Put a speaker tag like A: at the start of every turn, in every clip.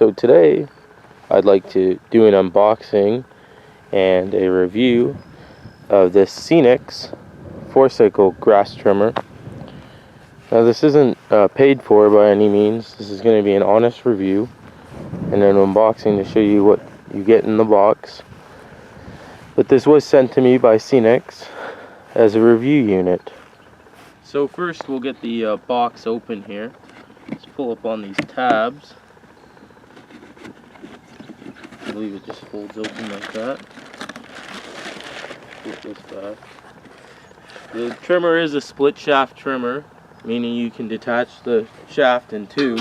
A: So today I'd like to do an unboxing and a review of this Senix 4-cycle grass trimmer. Now this isn't paid for by any means. This is going to be an honest review and an unboxing to show you what you get in the box. But this was sent to me by Senix as a review unit. So first we'll get the box open here. Let's pull up on these tabs. I believe it just folds open like that. Flip this back. The trimmer is a split shaft trimmer, meaning you can detach the shaft in two,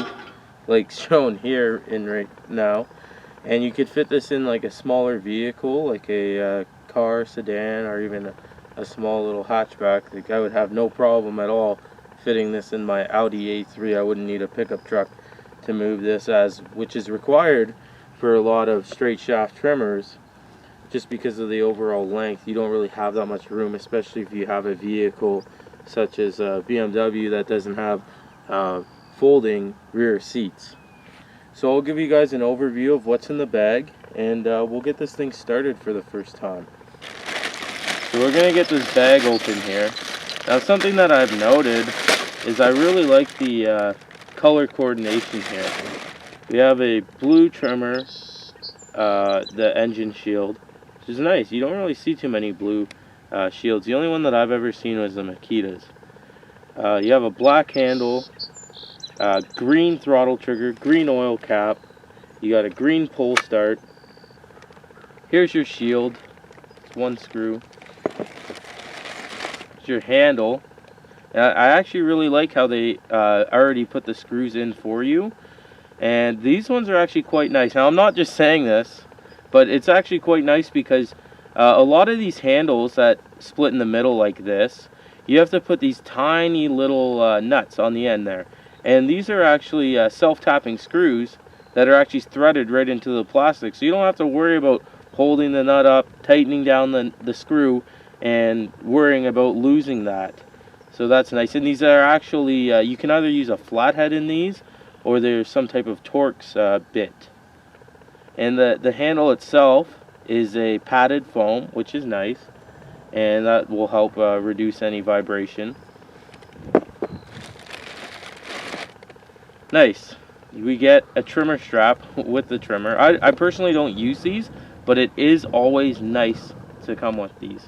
A: like shown here in right now. And you could fit this in like a smaller vehicle, like a car, sedan, or even a small little hatchback. Like I would have no problem at all fitting this in my Audi A3. I wouldn't need a pickup truck to move this, which is required for a lot of straight shaft trimmers, just because of the overall length. You don't really have that much room, especially if you have a vehicle such as a BMW that doesn't have folding rear seats. So I'll give you guys an overview of what's in the bag, and we'll get this thing started for the first time. So we're going to get this bag open here. Now something that I've noted is I really like the color coordination here. We have a blue trimmer, the engine shield, which is nice. You don't really see too many blue shields. The only one that I've ever seen was the Makita's. You have a black handle, green throttle trigger, green oil cap. You got a green pull start. Here's your shield. It's one screw. Here's your handle. I actually really like how they already put the screws in for you. And these ones are actually quite nice. Now I'm not just saying this, but it's actually quite nice because a lot of these handles that split in the middle like this, you have to put these tiny little nuts on the end there. And these are actually self-tapping screws that are actually threaded right into the plastic. So you don't have to worry about holding the nut up, tightening down the screw, and worrying about losing that. So that's nice. And these are actually, you can either use a flathead in these, or there's some type of Torx bit. And the handle itself is a padded foam, which is nice, and that will help reduce any vibration. Nice. We get a trimmer strap with the trimmer. I personally don't use these, but it is always nice to come with these.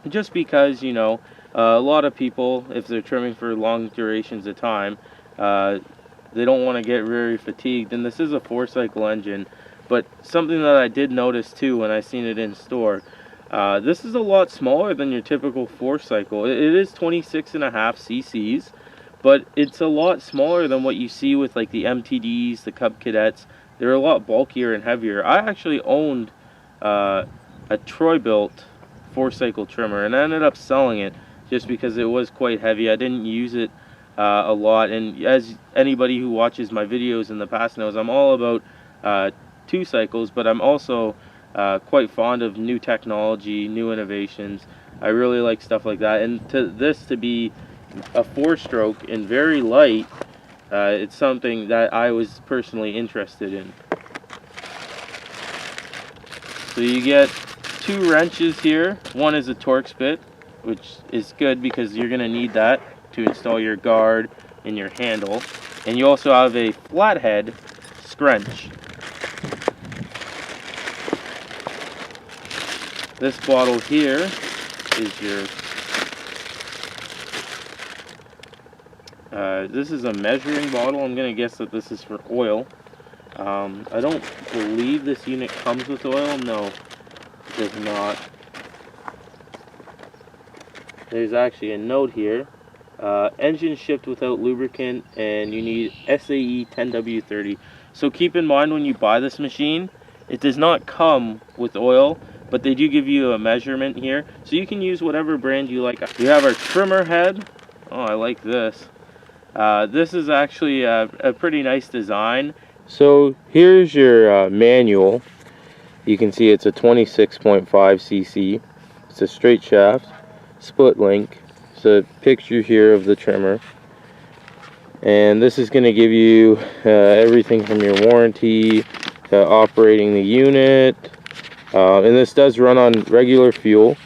A: Just because, you know, a lot of people, if they're trimming for long durations of time, they don't want to get very fatigued. And this is a 4-cycle engine, but something that I did notice too when I seen it in store, this is a lot smaller than your typical 4-cycle. It is 26.5 cc's, but it's a lot smaller than what you see with like the MTDs, the Cub Cadets. They're a lot bulkier and heavier. I actually owned a Troy-bilt 4-cycle trimmer, and I ended up selling it just because it was quite heavy. I didn't use it a lot, and as anybody who watches my videos in the past knows, I'm all about 2 cycles, but I'm also quite fond of new technology, new innovations. I really like stuff like that, and to be a 4-stroke and very light, it's something that I was personally interested in. So you get 2 wrenches here. One is a Torx bit, which is good because you're going to need that to install your guard and your handle. And you also have a flathead scrunch. This bottle here is your this is a measuring bottle. I'm gonna guess that this is for oil. I don't believe this unit comes with oil. No, it does not. There's actually a note here. Engine shipped without lubricant, and you need SAE 10W30. So keep in mind when you buy this machine, it does not come with oil, but they do give you a measurement here. So you can use whatever brand you like. We have our trimmer head. Oh, I like this. This is actually a pretty nice design. So here's your manual. You can see it's a 26.5 cc. It's a straight shaft, split link. It's a picture here of the trimmer. And this is going to give you everything from your warranty to operating the unit. And this does run on regular fuel.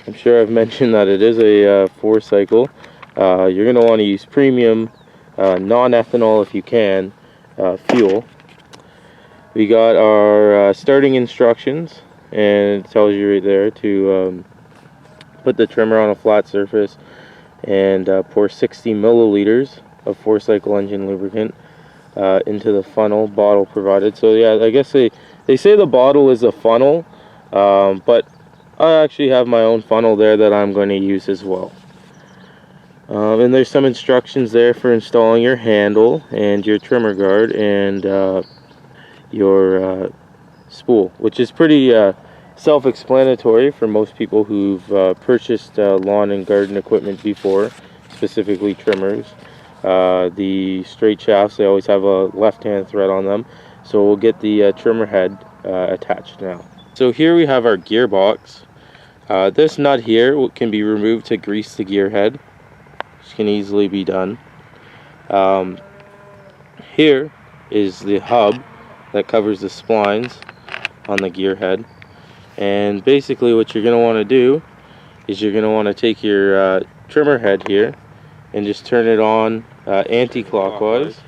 A: I'm sure I've mentioned that it is a 4-cycle. You're going to want to use premium, non-ethanol if you can, fuel. We got our starting instructions, and it tells you right there to put the trimmer on a flat surface and pour 60 milliliters of 4-cycle engine lubricant into the funnel bottle provided. So yeah, I guess they say the bottle is a funnel, but I actually have my own funnel there that I'm going to use as well. And there's some instructions there for installing your handle and your trimmer guard and your spool, which is pretty self-explanatory for most people who've purchased lawn and garden equipment before, specifically trimmers. The straight shafts, they always have a left-hand thread on them, so we'll get the trimmer head attached now. So here we have our gearbox. This nut here can be removed to grease the gear head, which can easily be done. Here is the hub that covers the splines on the gear head. And basically what you're going to want to do is you're going to want to take your trimmer head here and just turn it on anti-clockwise,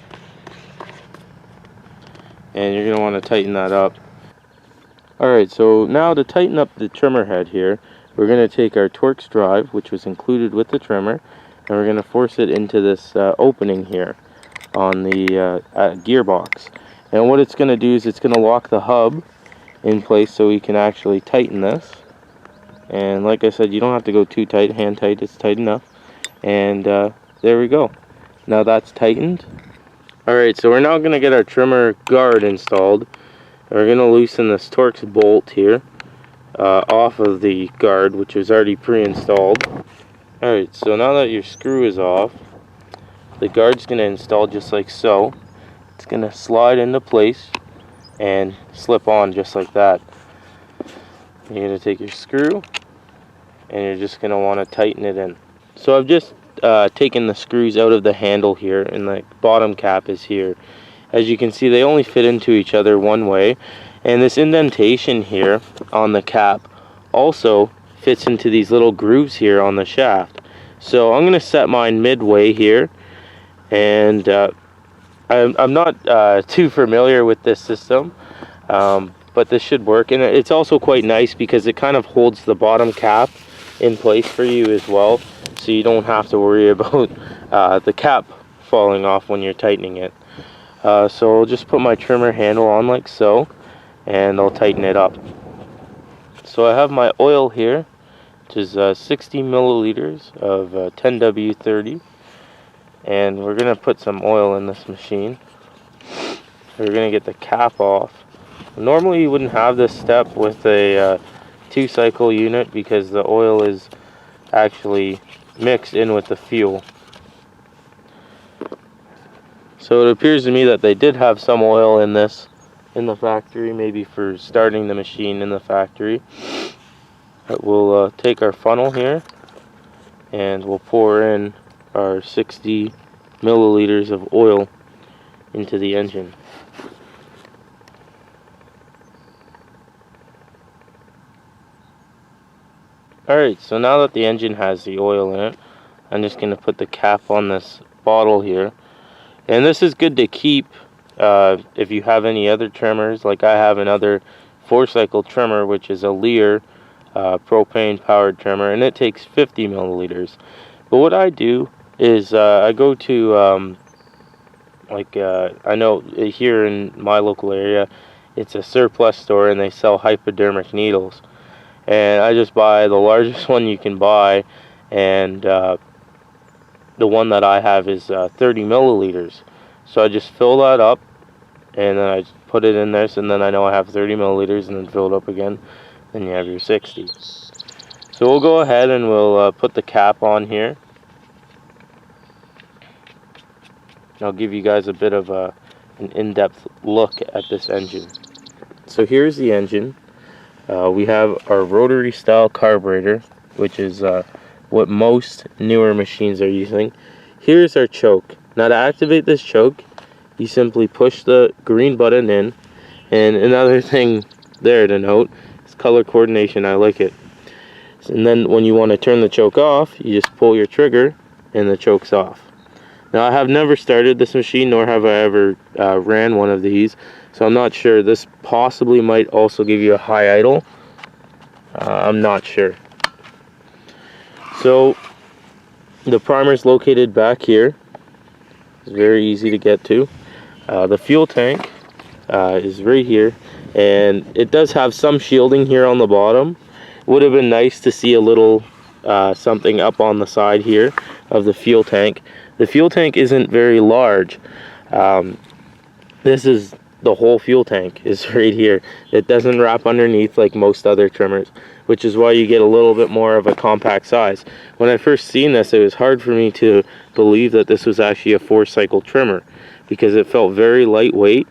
A: and you're going to want to tighten that up. Alright, so now to tighten up the trimmer head here, we're going to take our Torx drive, which was included with the trimmer, and we're going to force it into this opening here on the gearbox. And what it's going to do is it's going to lock the hub in place so we can actually tighten this. And like I said, you don't have to go too tight, hand tight, it's tight enough. And there we go. Now that's tightened. Alright, so we're now going to get our trimmer guard installed. We're going to loosen this Torx bolt here off of the guard, which was already pre-installed. Alright, so now that your screw is off, the guard's going to install just like so. It's going to slide into place and slip on just like that. You're going to take your screw and you're just going to want to tighten it in. So I've just taken the screws out of the handle here, and the bottom cap is here. As you can see, they only fit into each other one way, and this indentation here on the cap also fits into these little grooves here on the shaft. So I'm going to set mine midway here, and I'm not too familiar with this system, but this should work. And it's also quite nice because it kind of holds the bottom cap in place for you as well, so you don't have to worry about the cap falling off when you're tightening it. So I'll just put my trimmer handle on like so, and I'll tighten it up. So I have my oil here, which is 60 milliliters of 10W30. And we're going to put some oil in this machine. We're going to get the cap off. Normally you wouldn't have this step with a 2-cycle unit because the oil is actually mixed in with the fuel. So it appears to me that they did have some oil in this in the factory, maybe for starting the machine in the factory. But we'll take our funnel here and we'll pour in our 60 milliliters of oil into the engine. Alright, so now that the engine has the oil in it, I'm just going to put the cap on this bottle here. And this is good to keep if you have any other trimmers. Like I have another 4-cycle trimmer, which is a Lear propane powered trimmer, and it takes 50 milliliters. But what I do is I go to I know here in my local area it's a surplus store and they sell hypodermic needles, and I just buy the largest one you can buy, and the one that I have is 30 milliliters. So I just fill that up and then I put it in there, so then I know I have 30 milliliters, and then fill it up again, then you have your 60. So we'll go ahead and we'll put the cap on here. I'll give you guys a bit of an in-depth look at this engine. So here's the engine. We have our rotary style carburetor, which is what most newer machines are using. Here's our choke. Now to activate this choke, you simply push the green button in. And another thing there to note is color coordination. I like it. And then when you want to turn the choke off, you just pull your trigger and the choke's off. Now I have never started this machine, nor have I ever ran one of these, so I'm not sure. This possibly might also give you a high idle. I'm not sure. So the primer is located back here. It's very easy to get to. The fuel tank is right here, and it does have some shielding here on the bottom. Would have been nice to see a little something up on the side here of the fuel tank. The fuel tank isn't very large. This is the whole fuel tank is right here. It doesn't wrap underneath like most other trimmers, which is why you get a little bit more of a compact size. When I first seen this, it was hard for me to believe that this was actually a 4-cycle trimmer, because it felt very lightweight,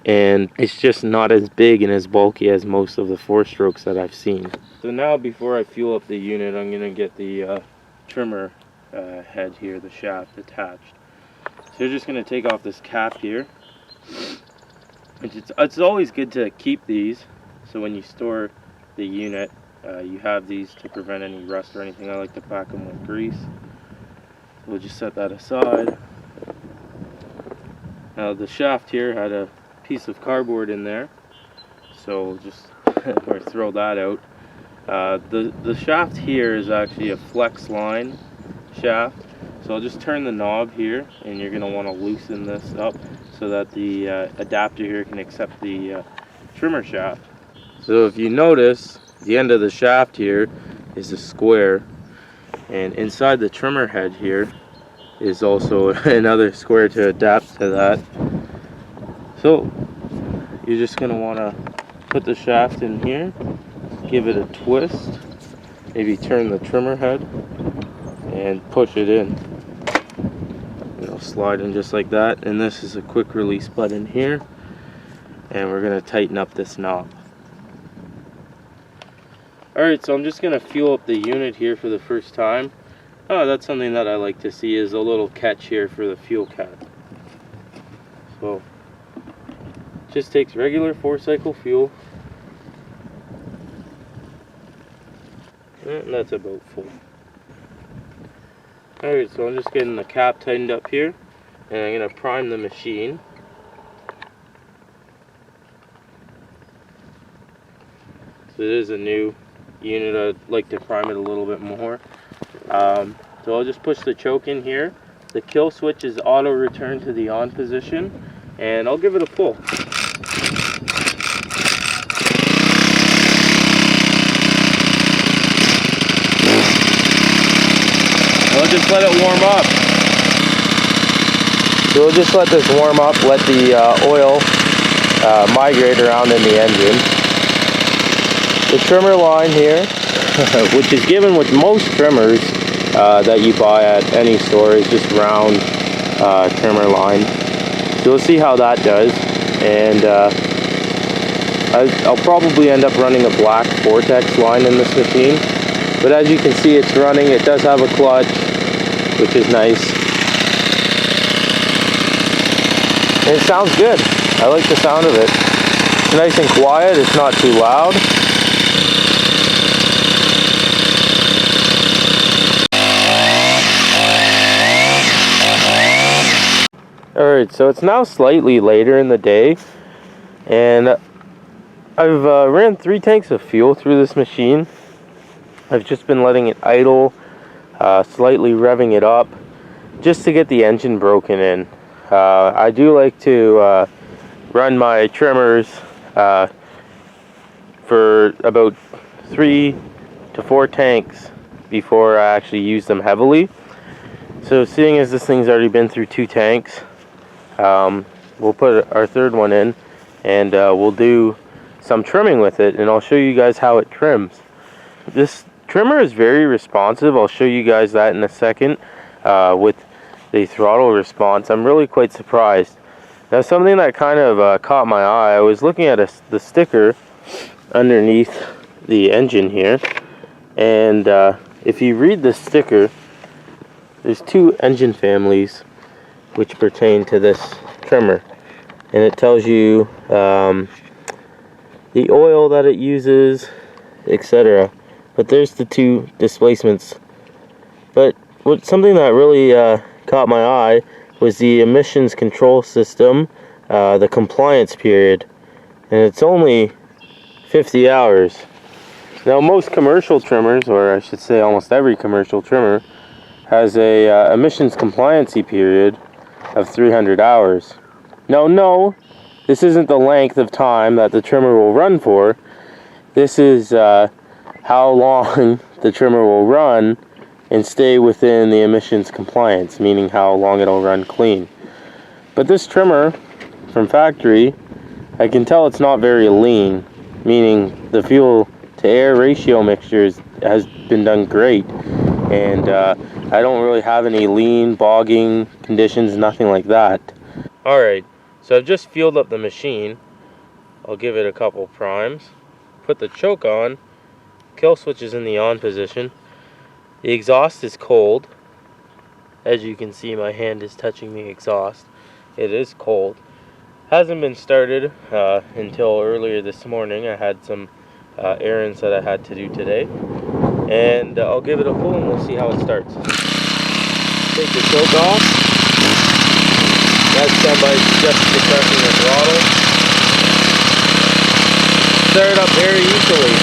A: and it's just not as big and as bulky as most of the 4-strokes that I've seen. So now, before I fuel up the unit, I'm going to get the trimmer head here, the shaft attached. So you're just going to take off this cap here. It's always good to keep these, so when you store the unit, you have these to prevent any rust or anything. I like to pack them with grease. We'll just set that aside. Now the shaft here had a piece of cardboard in there, so we'll just or throw that out. The shaft here is actually a flex line shaft, so I'll just turn the knob here, and you're going to want to loosen this up so that the adapter here can accept the trimmer shaft. So if you notice, the end of the shaft here is a square, and inside the trimmer head here is also another square to adapt to that. So you're just going to want to put the shaft in here, give it a twist, maybe turn the trimmer head, and push it in. It'll slide in just like that, and this is a quick release button here, and we're going to tighten up this knob. Alright, so I'm just going to fuel up the unit here for the first time. That's something that I like to see, is a little catch here for the fuel cap. So just takes regular 4-cycle fuel, and that's about full. Alright, so I'm just getting the cap tightened up here, and I'm going to prime the machine. So it is a new unit. I'd like to prime it a little bit more. So I'll just push the choke in here. The kill switch is auto return to the on position, and I'll give it a pull. I'll just let it warm up. So we'll just let this warm up, let the oil migrate around in the engine. The trimmer line here, which is given with most trimmers that you buy at any store, is just round trimmer line. So we'll see how that does, and I'll probably end up running a black Vortex line in this machine. But as you can see, it's running. It does have a clutch, which is nice. And it sounds good. I like the sound of it. It's nice and quiet. It's not too loud. Alright, so it's now slightly later in the day, and I've ran 3 tanks of fuel through this machine. I've just been letting it idle, slightly revving it up, just to get the engine broken in. I do like to run my trimmers for about 3 to 4 tanks before I actually use them heavily. So seeing as this thing's already been through 2 tanks, we'll put our 3rd one in, and we'll do some trimming with it, and I'll show you guys how it trims. This trimmer is very responsive. I'll show you guys that in a second with the throttle response. I'm really quite surprised. Now, something that kind of caught my eye, I was looking at the sticker underneath the engine here, and if you read the sticker, there's 2 engine families which pertain to this trimmer, and it tells you the oil that it uses, etc. But there's the two displacements. But something that really caught my eye was the emissions control system, the compliance period, and it's only 50 hours. Now most commercial trimmers, or I should say almost every commercial trimmer, has a emissions compliancy period of 300 hours. Now no, this isn't the length of time that the trimmer will run for. This is how long the trimmer will run and stay within the emissions compliance, meaning how long it'll run clean. But this trimmer from factory, I can tell it's not very lean, meaning the fuel to air ratio mixtures has been done great, and I don't really have any lean, bogging conditions, nothing like that. Alright, so I've just fueled up the machine. I'll give it a couple primes, put the choke on, kill switch is in the on position. The exhaust is cold. As you can see, my hand is touching the exhaust. It is cold. Hasn't been started until earlier this morning. I had some errands that I had to do today. And I'll give it a pull and we'll see how it starts. Take the choke off. That's done by just depressing the throttle. Start it up very easily.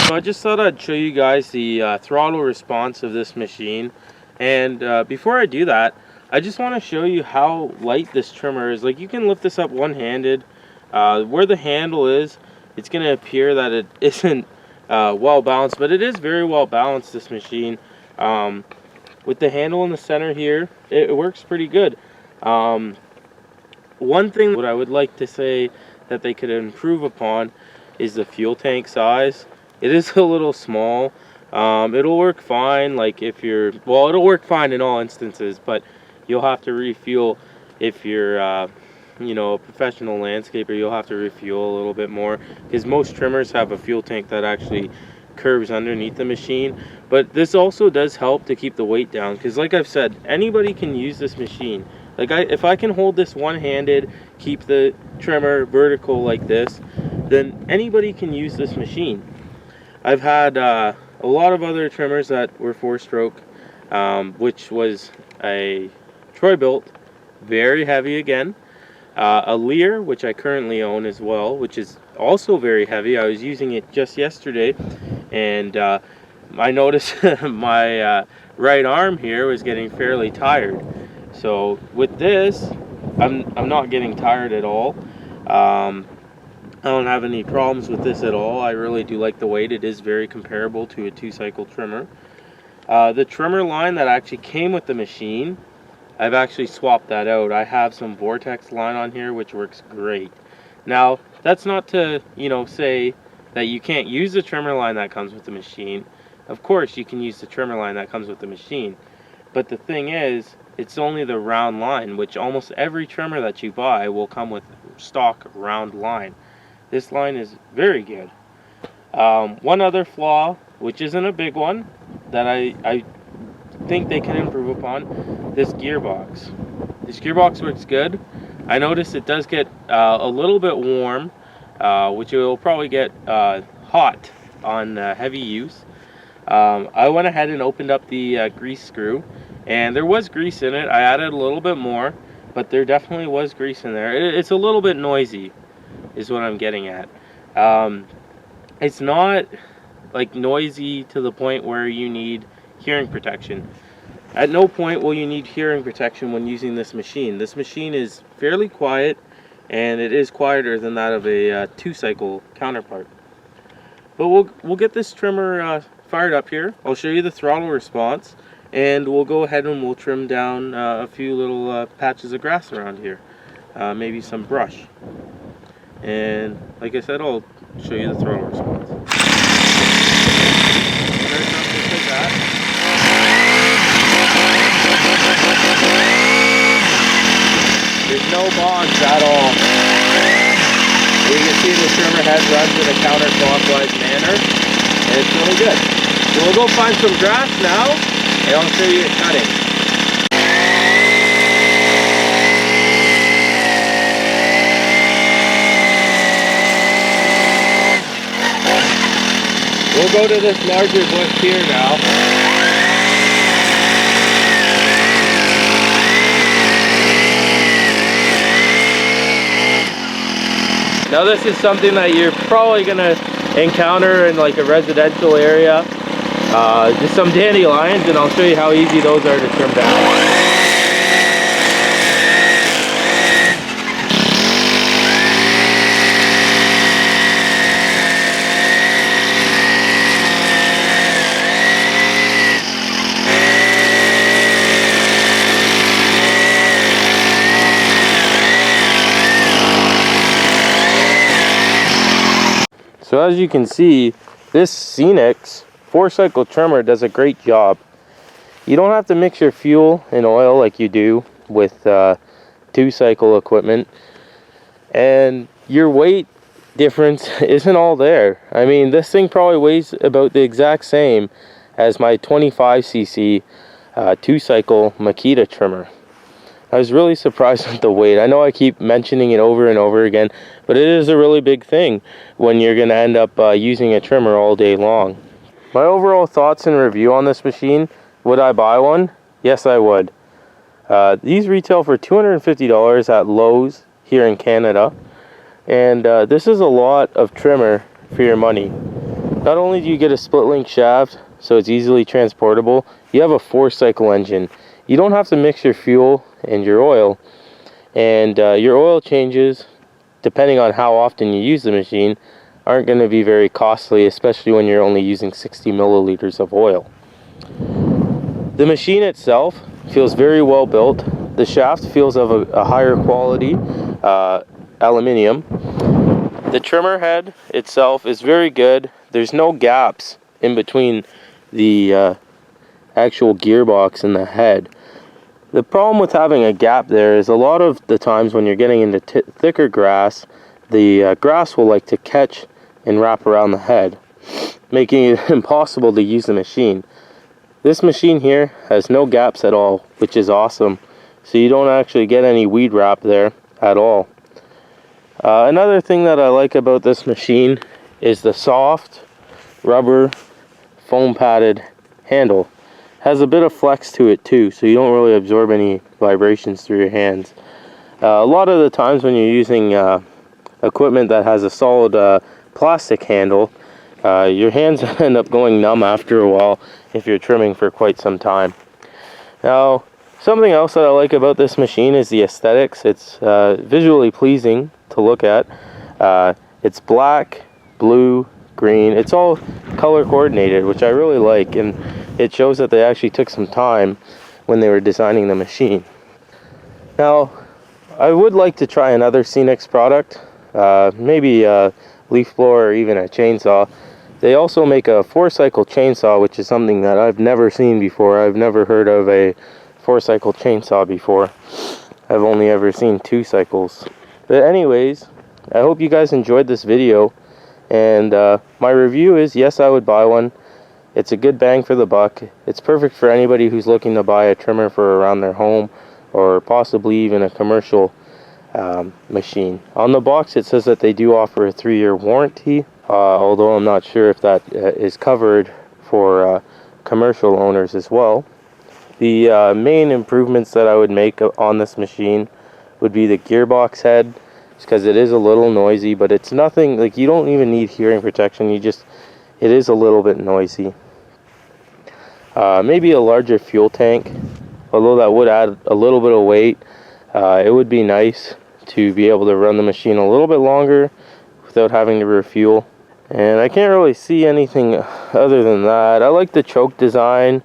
A: So I just thought I'd show you guys the throttle response of this machine, and before I do that, I just want to show you how light this trimmer is. Like, you can lift this up one-handed. Where the handle is, it's going to appear that it isn't well balanced, but it is very well balanced, this machine. With the handle in the center here, it works pretty good. One thing what I would like to say that they could improve upon is the fuel tank size. It is a little small. It'll work fine, like if you're, well, it'll work fine in all instances, but you'll have to refuel if you're, you know, a professional landscaper. You'll have to refuel a little bit more, because most trimmers have a fuel tank that actually curves underneath the machine. But this also does help to keep the weight down, because like I've said, anybody can use this machine. Like, if I can hold this one-handed, keep the trimmer vertical like this, then anybody can use this machine. I've had a lot of other trimmers that were 4-stroke, which was a Troy-bilt, very heavy again. A Lear, which I currently own as well, which is also very heavy. I was using it just yesterday, and I noticed my right arm here was getting fairly tired. So with this, I'm not getting tired at all. I don't have any problems with this at all. I really do like the weight. It is very comparable to a 2-cycle trimmer. The trimmer line that actually came with the machine, I've actually swapped that out. I have some Vortex line on here, which works great. Now, that's not to, you know, say that you can't use the trimmer line that comes with the machine. Of course, you can use the trimmer line that comes with the machine. But the thing is, it's only the round line, which almost every trimmer that you buy will come with stock round line. This line is very good. One other flaw, which isn't a big one, that I think they can improve upon, this gearbox. This gearbox works good. I noticed it does get a little bit warm, which it will probably get hot on heavy use. I went ahead and opened up the grease screw, and there was grease in it. I added a little bit more, but there definitely was grease in there. It's a little bit noisy, is what I'm getting at. It's not like noisy to the point where you need hearing protection. At no point will you need hearing protection when using this machine. This machine is fairly quiet, and it is quieter than that of a 2-cycle counterpart. But we'll get this trimmer fired up here. I'll show you the throttle response, and we'll go ahead and we'll trim down a few little patches of grass around here, maybe some brush. And like I said, I'll show you the throttle response. Start up just like that. There's no bogs at all. You can see the trimmer head runs in a counterclockwise manner, and it's really good. So we'll go find some grass now, and I'll show you it cutting. we'll go to this larger bush here now. Now this is something that you're probably gonna encounter in like a residential area. Just some dandelions, and I'll show you how easy those are to trim down. So as you can see, this Senix 4-cycle trimmer does a great job. You don't have to mix your fuel and oil like you do with 2-cycle equipment, and your weight difference isn't all there. I mean, this thing probably weighs about the exact same as my 25cc 2-cycle Makita trimmer. I was really surprised with the weight. I know I keep mentioning it over and over again, but it is a really big thing when you're going to end up using a trimmer all day long. My overall thoughts and review on this machine: would I buy one? Yes, I would. These retail for $250 at Lowe's here in Canada, and this is a lot of trimmer for your money. Not only do you get a split link shaft, so it's easily transportable, you have a 4-cycle engine. You don't have to mix your fuel and your oil, and your oil changes, depending on how often you use the machine, aren't going to be very costly, especially when you're only using 60 milliliters of oil. The machine itself feels very well built. The shaft feels of a higher quality aluminium. The trimmer head itself is very good. There's no gaps in between the actual gearbox and the head. The problem with having a gap there is a lot of the times when you're getting into thicker grass, the grass will like to catch and wrap around the head, making it impossible to use the machine. This machine here has no gaps at all, which is awesome, so you don't actually get any weed wrap there at all. Another thing that I like about this machine is the soft rubber foam padded handle. Has a bit of flex to it too, so you don't really absorb any vibrations through your hands. A lot of the times when you're using equipment that has a solid plastic handle, your hands end up going numb after a while if you're trimming for quite some time. Now, something else that I like about this machine is the aesthetics. It's visually pleasing to look at. It's black, blue, green. It's all color coordinated, which I really like, and it shows that they actually took some time when they were designing the machine. Now, I would like to try another Senix product, maybe a leaf blower or even a chainsaw. They also make a 4-cycle chainsaw, which is something that I've never seen before. I've never heard of a 4-cycle chainsaw before. I've only ever seen 2 cycles. But anyways, I hope you guys enjoyed this video, and my review is yes, I would buy one. It's a good bang for the buck. It's perfect for anybody who's looking to buy a trimmer for around their home, or possibly even a commercial machine. On the box it says that they do offer a 3-year warranty, although I'm not sure if that is covered for commercial owners as well. The main improvements that I would make on this machine would be the gearbox head, because it is a little noisy, but it's nothing, like, you don't even need hearing protection, it is a little bit noisy. Maybe a larger fuel tank, although that would add a little bit of weight. It would be nice to be able to run the machine a little bit longer without having to refuel. And I can't really see anything other than that. I like the choke design.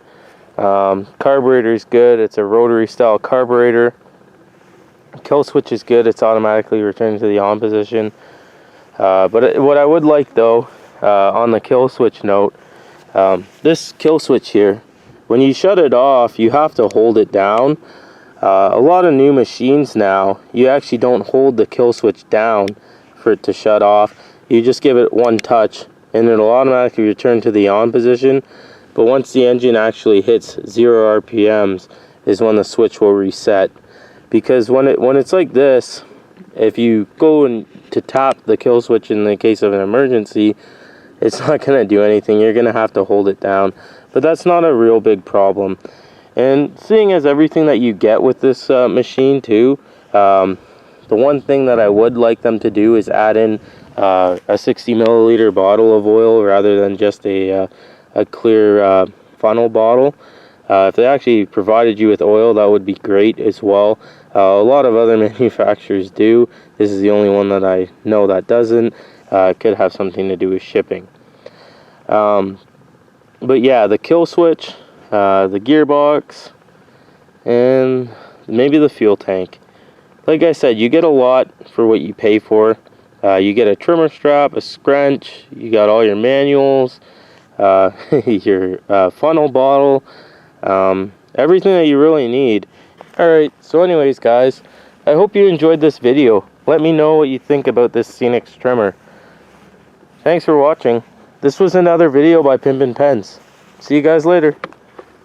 A: Carburetor is good. It's a rotary style carburetor. Kill switch is good. It's automatically returned to the on position. But what I would like though, on the kill switch note, this kill switch here, when you shut it off, you have to hold it down. A lot of new machines now, you actually don't hold the kill switch down for it to shut off. You just give it one touch and it'll automatically return to the on position. But once the engine actually hits 0 RPMs is when the switch will reset. Because when it's like this, if you go to tap the kill switch in the case of an emergency, it's not going to do anything. You're going to have to hold it down. But that's not a real big problem. And seeing as everything that you get with this machine too, the one thing that I would like them to do is add in a 60 milliliter bottle of oil rather than just a clear funnel bottle. If they actually provided you with oil, that would be great as well. A lot of other manufacturers do. This is the only one that I know that doesn't. Could have something to do with shipping. But yeah, the kill switch, the gearbox, and maybe the fuel tank. Like I said, you get a lot for what you pay for. You get a trimmer strap, a scrunch, you got all your manuals, your funnel bottle, everything that you really need. Alright, so anyways guys, I hope you enjoyed this video. Let me know what you think about this Senix trimmer. Thanks for watching. This was another video by Pimpin' Pens. See you guys later.